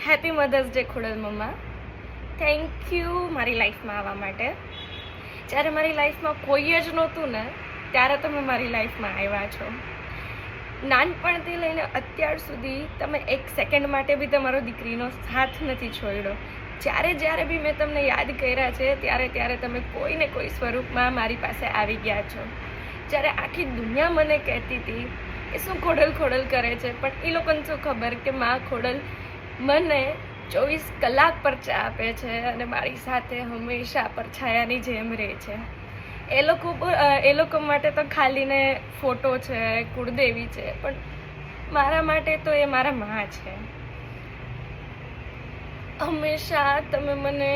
Happy mother's day Khodal મમ્મા. Thank you મારી લાઈફમાં આવવા માટે. જ્યારે મારી લાઈફમાં કોઈ જ નહોતું ને ત્યારે તમે મારી લાઈફમાં આવ્યા છો. નાનપણથી લઈને અત્યાર સુધી તમે એક સેકન્ડ માટે બી તમારો દીકરીનો સાથ નથી છોડ્યો. જ્યારે બી મેં તમને યાદ કર્યા છે ત્યારે તમે કોઈને કોઈ સ્વરૂપમાં મારી પાસે આવી ગયા છો. જ્યારે આખી દુનિયા મને કહેતી હતી કે શું ખોડલ કરે છે, પણ એ લોકોને શું ખબર કે માં ખોડલ મને 24 કલાક પરચા આપે છે અને મારી સાથે હંમેશા પરછાયાની જેમ રહે છે. એ લોકો માટે તો ખાલીને ફોટો છે, કુળદેવી છે, પણ મારા માટે તો એ મારા માં છે. હંમેશા તમે મને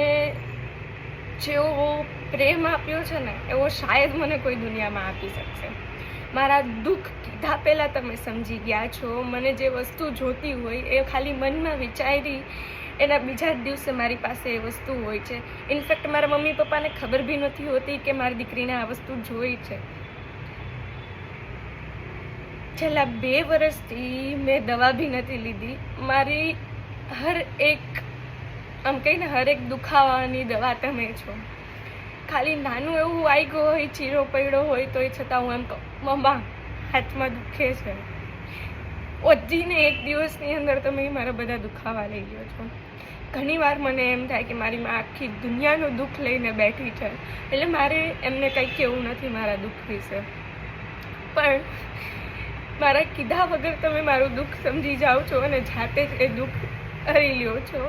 જેવો પ્રેમ આપ્યો છે ને એવો શાયદ મને કોઈ દુનિયામાં આપી શકશે. મારા દુઃખ કીધા પહેલાં તમે સમજી ગયા છો. મને જે વસ્તુ જોતી હોય એ ખાલી મનમાં વિચારી એના બીજા જ દિવસે મારી પાસે એ વસ્તુ હોય છે. ઇનફેક્ટ મારા મમ્મી પપ્પાને ખબર બી નથી હોતી કે મારી દીકરીને આ વસ્તુ જોઈ છે. છેલ્લા 2 વર્ષથી મેં દવા બી નથી લીધી. મારી હર એક દુખાવાની દવા તમે છો. ખાલી નાનું એવું વાગ્યું હોય, ચીરો પડ્યો હોય તો એ છતાં હું એમ કહું, મમ્મા હાથમાં દુખે છે. ઓજીને 1 દિવસની અંદર તમે મારા બધા દુખાવા લઈ ગયો છો. ઘણીવાર મને એમ થાય કે મારી માં આખી દુનિયાનું દુઃખ લઈને બેઠી છે, એટલે મારે એમને કંઈ કહેવું નથી મારા દુઃખ વિશે. પણ મારા કીધા વગર તમે મારું દુઃખ સમજી જાઓ છો અને જાતે જ એ દુઃખ હરી લ્યો છો.